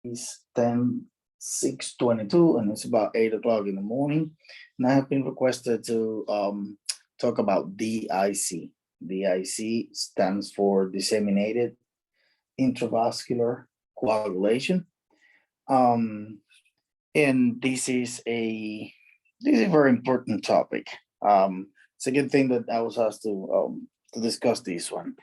It's 10/6/22 and it's about 8 o'clock in the morning. And I have been requested to talk about DIC. DIC stands for disseminated intravascular coagulation. And this is a very important topic. It's a good thing that I was asked to discuss this one.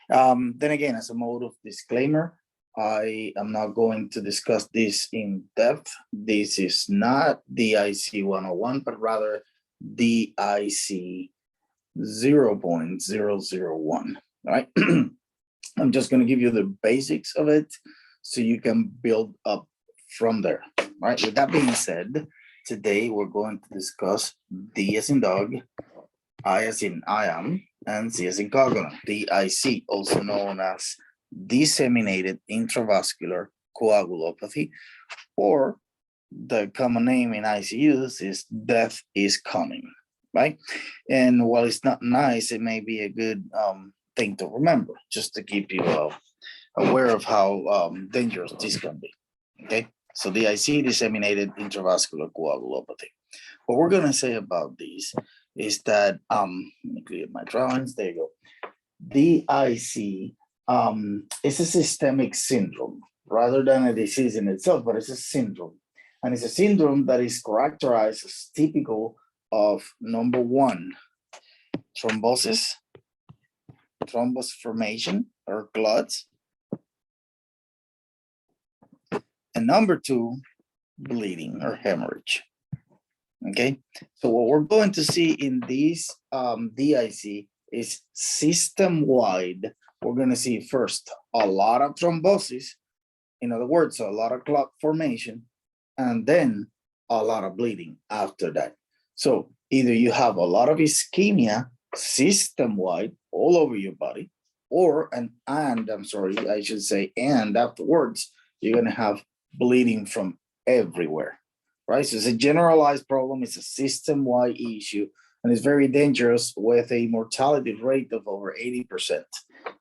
Then again, as a mode of disclaimer, I am not going to discuss this in depth. This is not DIC 101, but rather DIC 0.001, all right? I'm just going to give you the basics of it so you can build up from there, all right? With that being said, today we're going to discuss D as in dog, I as in I am, and C as in coagulant, DIC, also known as disseminated intravascular coagulopathy, or the common name in ICUs is death is coming, right? And while it's not nice, it may be a good thing to remember, just to keep you aware of how dangerous this can be, okay? So DIC, disseminated intravascular coagulopathy. What we're gonna say about these is that, let me clear my drawings, there you go. DIC is a systemic syndrome rather than a disease in itself, but it's a syndrome. And it's a syndrome that is characterized as typical of number one, thrombosis, thrombus formation or clots. And number two, bleeding or hemorrhage. Okay, so what we're going to see in this DIC is system-wide. We're going to see first a lot of thrombosis, in other words, a lot of clot formation, and then a lot of bleeding after that. So either you have a lot of ischemia system-wide all over your body, or and afterwards, you're going to have bleeding from everywhere, right? So it's a generalized problem. It's a system-wide issue, and it's very dangerous with a mortality rate of over 80%,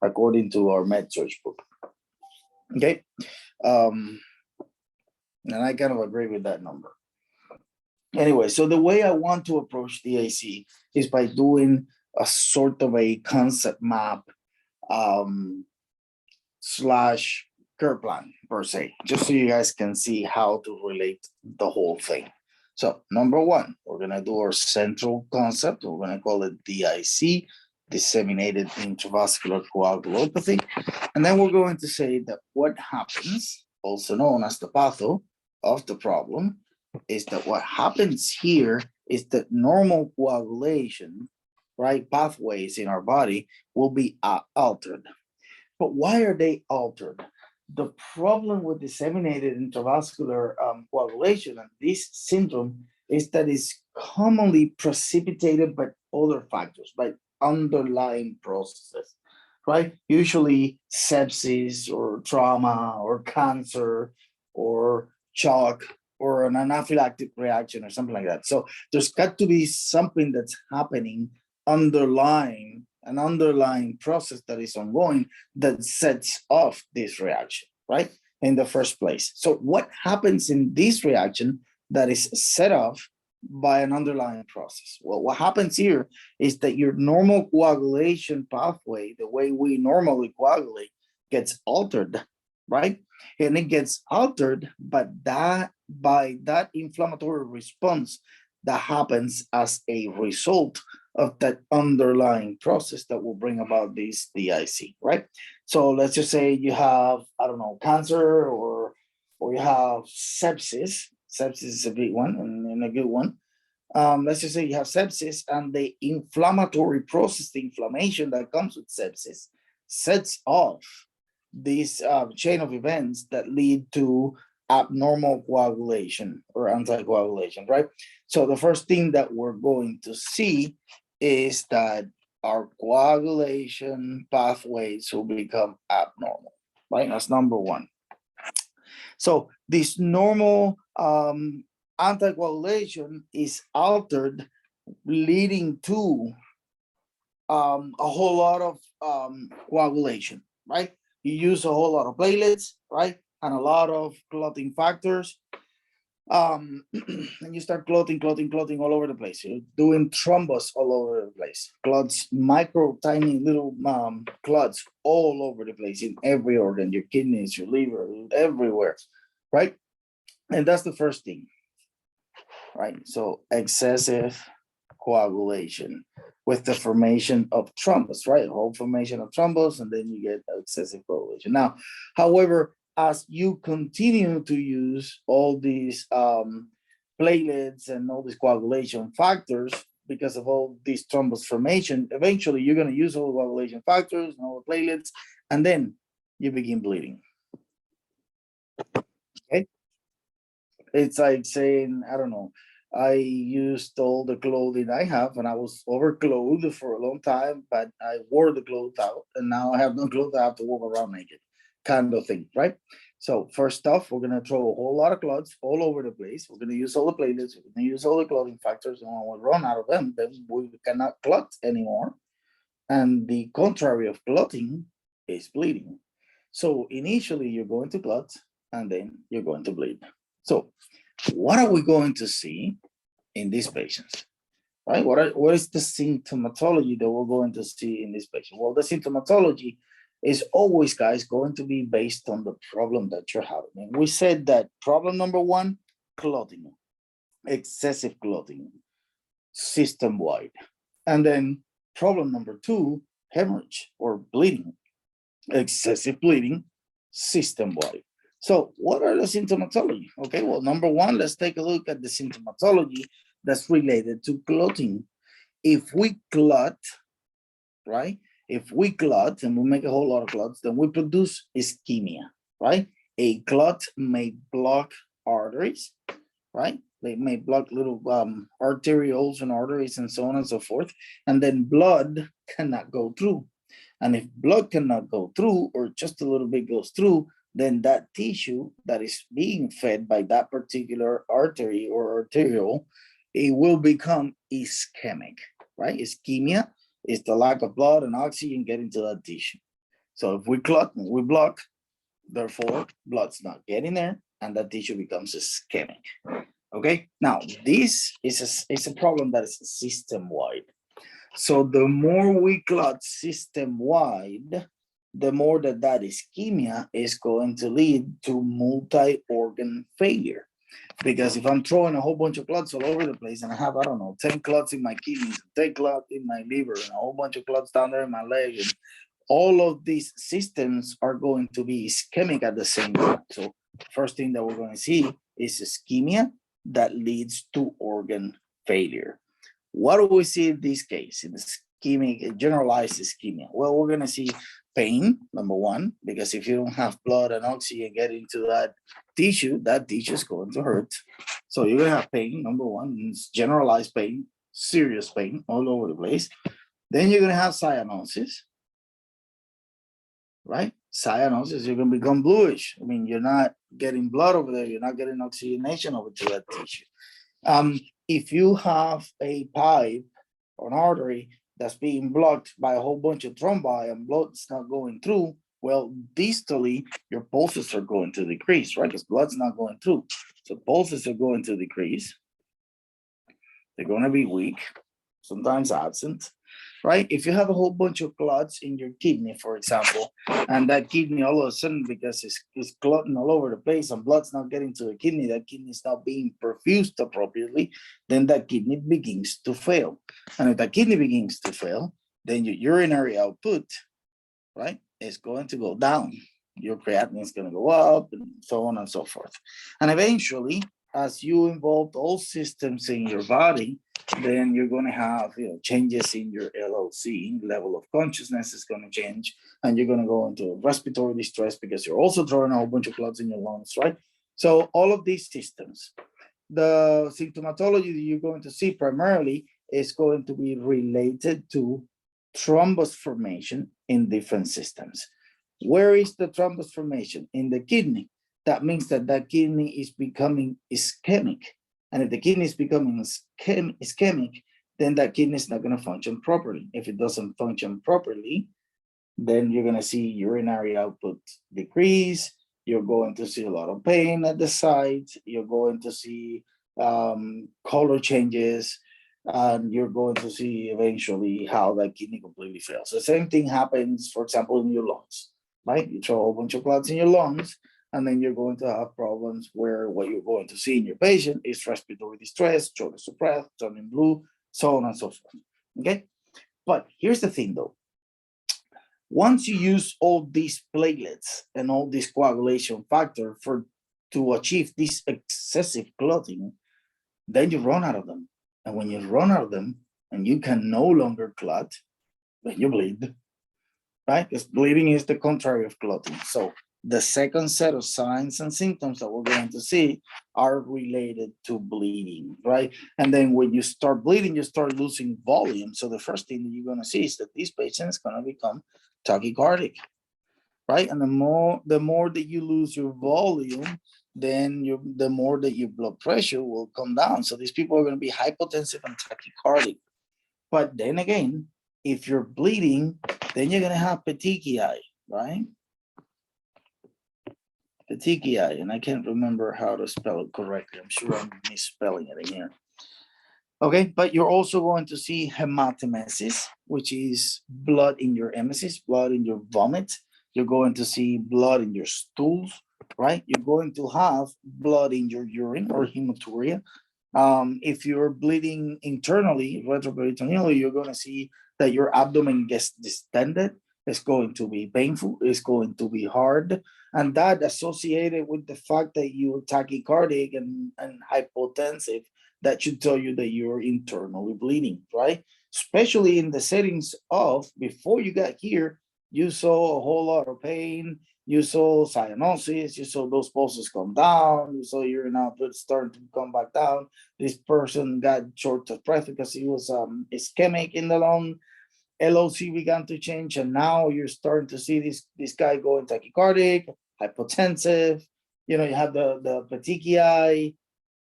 according to our MedSearch book. Okay, and I kind of agree with that number. Anyway, so the way I want to approach DIC is by doing a sort of a concept map slash care plan per se, just so you guys can see how to relate the whole thing. So number one, we're gonna do our central concept. We're gonna call it DIC, disseminated intravascular coagulopathy. And then we're going to say that what happens, also known as the patho of the problem, is that what happens here is that normal coagulation, right, pathways in our body will be altered. But why are they altered? The problem with disseminated intravascular coagulation and this syndrome is that it's commonly precipitated by other factors, by underlying processes, right? Usually sepsis or trauma or cancer or shock or an anaphylactic reaction or something like that. So there's got to be something that's happening underlying, an underlying process that is ongoing that sets off this reaction, right, in the first place. So what happens in this reaction that is set off by an underlying process? Well, what happens here is that your normal coagulation pathway, the way we normally coagulate, gets altered, right? And it gets altered, but by that inflammatory response that happens as a result of that underlying process that will bring about this DIC, right? So let's just say you have, I don't know, cancer or you have sepsis. Sepsis is a big one and a good one. Let's just say you have sepsis, and the inflammatory process, the inflammation that comes with sepsis, sets off this chain of events that lead to abnormal coagulation or anticoagulation, right? So the first thing that we're going to see is that our coagulation pathways will become abnormal, right? That's number one. So this normal anticoagulation is altered, leading to a whole lot of coagulation, right? You use a whole lot of platelets, right? and a lot of clotting factors. And you start clotting all over the place. You're doing thrombus all over the place. Clots, micro, tiny little clots all over the place in every organ, your kidneys, your liver, everywhere, right? And that's the first thing, right? So excessive coagulation with the formation of thrombus, right? Whole formation of thrombus, and then you get excessive coagulation. Now, however, as you continue to use all these platelets and all these coagulation factors, because of all these thrombus formation, eventually you're going to use all the coagulation factors and all the platelets, and then you begin bleeding. Okay? It's like saying, I don't know, I used all the clothing I have and I was overclothed for a long time, but I wore the clothes out and now I have no clothes. I have to walk around naked, kind of thing, right? So first off, we're going to throw a whole lot of clots all over the place. We're going to use all the platelets. We're going to use all the clotting factors. And when we run out of them, then we cannot clot anymore. And the contrary of clotting is bleeding. So initially you're going to clot and then you're going to bleed. So what are we going to see in these patients, right? What is the symptomatology that we're going to see in this patient? Well, the symptomatology is always, guys, going to be based on the problem that you're having. And we said that problem number one, clotting, excessive clotting, system-wide. And then problem number two, hemorrhage or bleeding, excessive bleeding, system-wide. So what are the symptomatology? Okay, well, number one, let's take a look at the symptomatology that's related to clotting. If we clot, right? If we clot and we make a whole lot of clots, then we produce ischemia, right? A clot may block arteries, right? They may block little arterioles and arteries and so on and so forth. And then blood cannot go through. And if blood cannot go through or just a little bit goes through, then that tissue that is being fed by that particular artery or arteriole, it will become ischemic, right? Ischemia is the lack of blood and oxygen getting to that tissue. So if we clot, we block, therefore blood's not getting there and that tissue becomes ischemic. Okay, now this is a problem that is system-wide. So the more we clot system-wide, the more that ischemia is going to lead to multi-organ failure. Because if I'm throwing a whole bunch of clots all over the place and I have, I don't know, 10 clots in my kidneys, 10 clots in my liver, and a whole bunch of clots down there in my leg, and all of these systems are going to be ischemic at the same time. So first thing that we're going to see is ischemia that leads to organ failure. What do we see in this case, in ischemic, generalized ischemia? Well, we're going to see pain, number one, because if you don't have blood and oxygen getting to that tissue is going to hurt. So you're going to have pain, number one, it's generalized pain, serious pain all over the place. Then you're going to have cyanosis, right? Cyanosis, you're going to become bluish. I mean, you're not getting blood over there. You're not getting oxygenation over to that tissue. If you have a pipe or an artery that's being blocked by a whole bunch of thrombi and blood's not going through, well, distally, your pulses are going to decrease, right? Because blood's not going through. So pulses are going to decrease. They're going to be weak, sometimes absent, right? If you have a whole bunch of clots in your kidney, for example, and that kidney all of a sudden, because it's clotting all over the place and blood's not getting to the kidney, that kidney is not being perfused appropriately, then that kidney begins to fail. And if that kidney begins to fail, then your urinary output, right, is going to go down. Your creatinine is going to go up and so on and so forth. And eventually, as you involve all systems in your body, then you're going to have changes in your LOC, level of consciousness is going to change, and you're going to go into respiratory distress because you're also throwing a whole bunch of clots in your lungs, right? So all of these systems, the symptomatology that you're going to see primarily is going to be related to thrombus formation in different systems. Where is the thrombus formation? In the kidney. That means that kidney is becoming ischemic. And if the kidney is becoming ischemic, then that kidney is not going to function properly. If it doesn't function properly, then you're going to see urinary output decrease. you're going to see a lot of pain at the site, you're going to see color changes, and you're going to see eventually how that kidney completely fails. The same thing happens, for example, in your lungs, right? You throw a whole bunch of clots in your lungs, and then you're going to have problems where what you're going to see in your patient is respiratory distress, shortness of breath, turning blue, so on and so forth, okay? But here's the thing though. Once you use all these platelets and all this coagulation factor to achieve this excessive clotting, then you run out of them. And when you run out of them and you can no longer clot, then you bleed, right? Because bleeding is the contrary of clotting. So the second set of signs and symptoms that we're going to see are related to bleeding, right? And then when you start bleeding, you start losing volume. So the first thing that you're going to see is that this patient is going to become tachycardic, right? And the more that you lose your volume, then the more that your blood pressure will come down. So these people are going to be hypotensive and tachycardic. But then again, if you're bleeding, then you're going to have petechiae, right? Petechiae, and I can't remember how to spell it correctly. I'm sure I'm misspelling it in here. Okay, but you're also going to see hematemesis, which is blood in your emesis, blood in your vomit. You're going to see blood in your stools, right? You're going to have blood in your urine or hematuria. If you're bleeding internally, retroperitoneally, you're going to see that your abdomen gets distended. It's going to be painful. It's going to be hard. And that associated with the fact that you're tachycardic and hypotensive, that should tell you that you're internally bleeding, right? Especially in the settings of before you got here, you saw a whole lot of pain, you saw cyanosis, you saw those pulses come down, you saw urine output starting to come back down. This person got short of breath because he was ischemic in the lung. LOC began to change, and now you're starting to see this guy going tachycardic, hypotensive. You have the petechiae,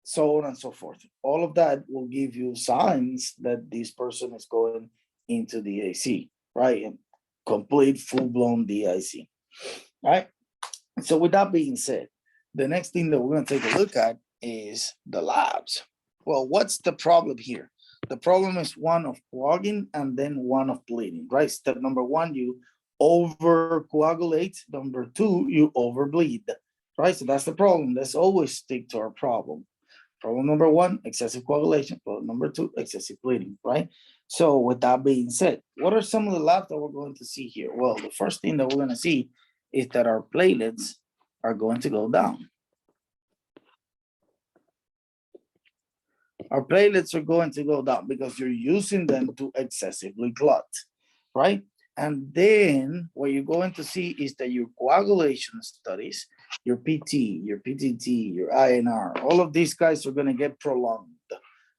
so on and so forth. All of that will give you signs that this person is going into the AC, right? And complete full-blown DIC, right? So with that being said, the next thing that we're going to take a look at is the labs. Well, what's the problem here? The problem is one of clogging and then one of bleeding, right? Step number one, you overcoagulate. Number two, you overbleed, right? So that's the problem. Let's always stick to our problem. Problem number one, excessive coagulation. Problem number two, excessive bleeding, right? So with that being said, what are some of the labs that we're going to see here? Well, the first thing that we're going to see is that our platelets are going to go down. Our platelets are going to go down because you're using them to excessively clot, right? And then what you're going to see is that your coagulation studies, your PT, your PTT, your INR, all of these guys are going to get prolonged,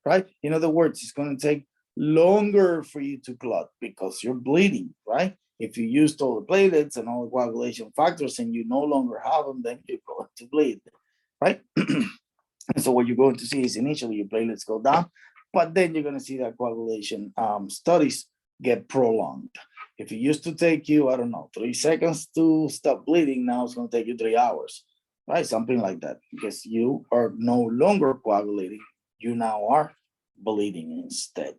right? In other words, it's going to take longer for you to clot because you're bleeding, right? If you used all the platelets and all the coagulation factors and you no longer have them, then you're going to bleed, right? And so what you're going to see is initially your platelets go down, but then you're going to see that coagulation studies get prolonged. If it used to take you, I don't know, 3 seconds to stop bleeding, now it's going to take you 3 hours, right? Something like that, because you are no longer coagulating. You now are bleeding instead.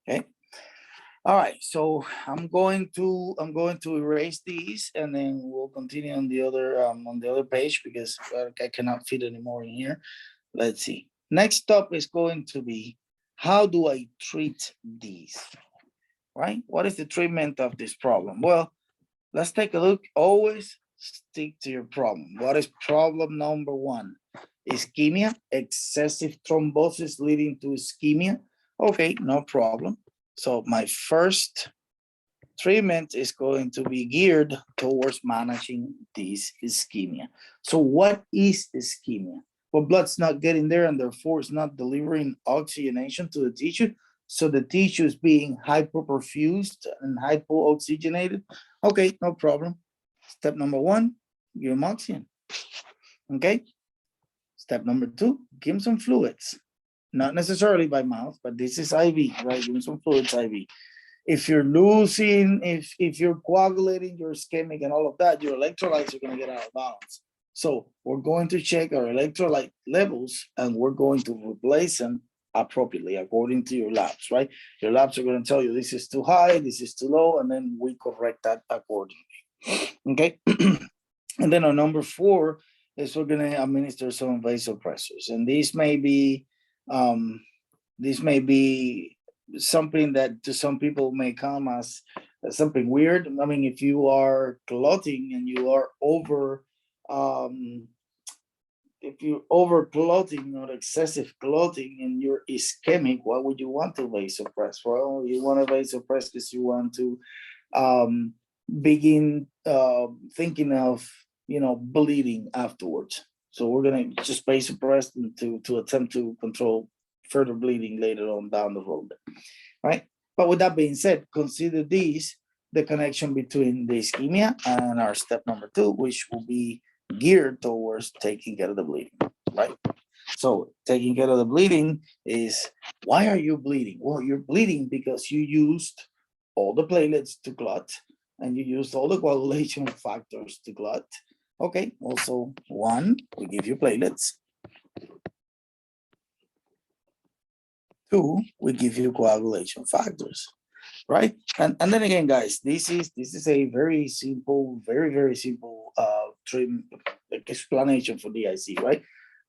Okay. All right, so I'm going to erase these, and then we'll continue on the other page because I cannot fit anymore in here. Let's see. Next up is going to be, how do I treat these? Right? What is the treatment of this problem? Well, let's take a look. Always stick to your problem. What is problem number one? Ischemia, excessive thrombosis leading to ischemia. Okay, no problem. So my first treatment is going to be geared towards managing this ischemia. So what is ischemia? Well, blood's not getting there and therefore it's not delivering oxygenation to the tissue. So the tissue is being hyperperfused and hypooxygenated. Okay, no problem. Step number one, give him oxygen. Okay. Step number two, give him some fluids. Not necessarily by mouth, but this is IV, right? Give him some fluids IV. if you're losing, if you're coagulating, your ischemic and all of that, your electrolytes are going to get out of balance. So we're going to check our electrolyte levels and we're going to replace them appropriately according to your labs, right? Your labs are going to tell you this is too high, this is too low, and then we correct that accordingly. Okay. And then on number 4 is we're going to administer some vasopressors, and these may be something that to some people may come as something weird. I mean, if you are clotting and you are if you're over clotting or excessive clotting and you're ischemic, why would you want to vasopress? Well, you want to vasopress because you want to begin thinking of, bleeding afterwards. So we're going to just vasopress to attempt to control further bleeding later on down the road, right? But with that being said, consider these the connection between the ischemia and our step number 2, which will be geared towards taking care of the bleeding, right? So taking care of the bleeding is, why are you bleeding? Well, you're bleeding because you used all the platelets to clot and you used all the coagulation factors to clot. Okay, also 1, we give you platelets. 2, we give you coagulation factors, right? And then again, guys, this is a very simple, very simple treatment explanation for DIC, right?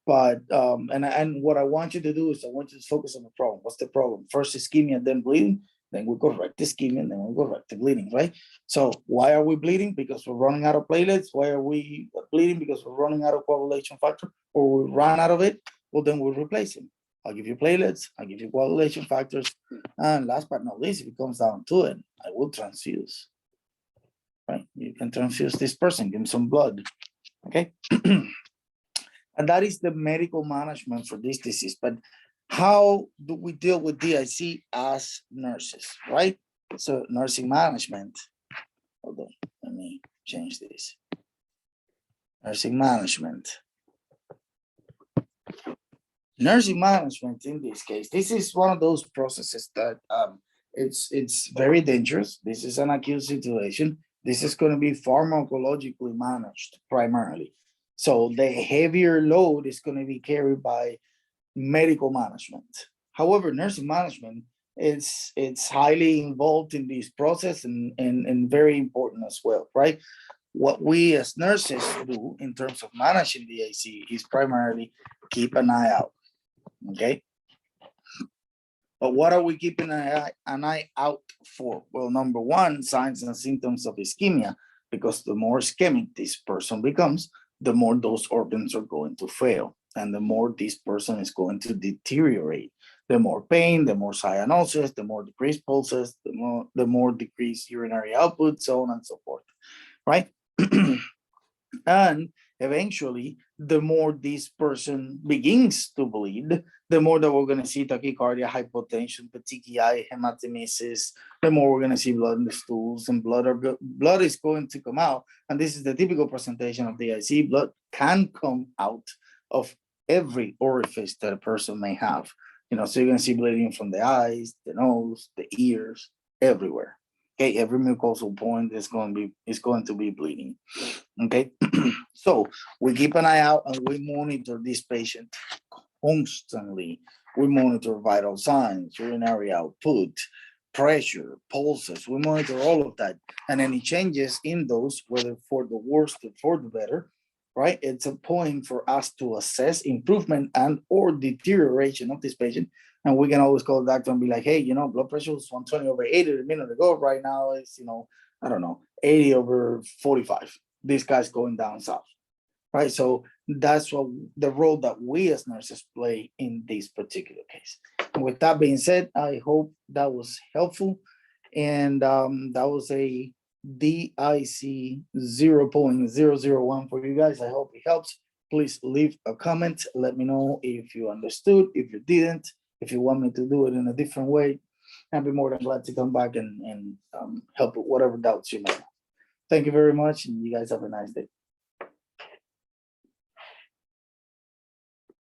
But and what I want you to do is I want you to focus on the problem. What's the problem? First ischemia, then bleeding, then we correct the ischemia, and then we correct the bleeding, right? So why are we bleeding? Because we're running out of platelets. Why are we bleeding? Because we're running out of coagulation factor, or we run out of it. Well, then we'll replace it. I'll give you platelets, I'll give you coagulation factors, and last but not least, if it comes down to it, I will transfuse, right? You can transfuse this person, give him some blood, okay? And that is the medical management for this disease. But how do we deal with DIC as nurses, right? So nursing management, hold on, let me change this. Nursing management. Nursing management in this case, this is one of those processes that it's very dangerous. This is an acute situation. This is going to be pharmacologically managed primarily. So the heavier load is going to be carried by medical management. However, nursing management it's highly involved in this process and very important as well, right? What we as nurses do in terms of managing the AC is primarily keep an eye out. Okay. But what are we keeping an eye out for? Well, number 1, signs and symptoms of ischemia, because the more ischemic this person becomes, the more those organs are going to fail, and the more this person is going to deteriorate. The more pain, the more cyanosis, the more decreased pulses, the more decreased urinary output, so on and so forth, right? And eventually, the more this person begins to bleed, the more that we're going to see tachycardia, hypotension, petechiae, hematemesis, the more we're going to see blood in the stools, and blood is going to come out. And this is the typical presentation of DIC. Blood can come out of every orifice that a person may have. So you're going to see bleeding from the eyes, the nose, the ears, everywhere. Okay, every mucosal point is going to be bleeding. Okay, so we keep an eye out and we monitor this patient constantly. We monitor vital signs, urinary output, pressure, pulses. We monitor all of that, and any changes in those, whether for the worse or for the better, right? It's a point for us to assess improvement and or deterioration of this patient. And we can always call the doctor and be like, hey, blood pressure was 120/80 a minute ago. Right now it's, I don't know, 80/45. This guy's going down south, right? So that's what the role that we as nurses play in this particular case. And with that being said, I hope that was helpful. And that was a DIC 0.001 for you guys. I hope it helps. Please leave a comment. Let me know if you understood, if you didn't, if you want me to do it in a different way. I'd be more than glad to come back and help with whatever doubts you may have. Thank you very much, and you guys have a nice day.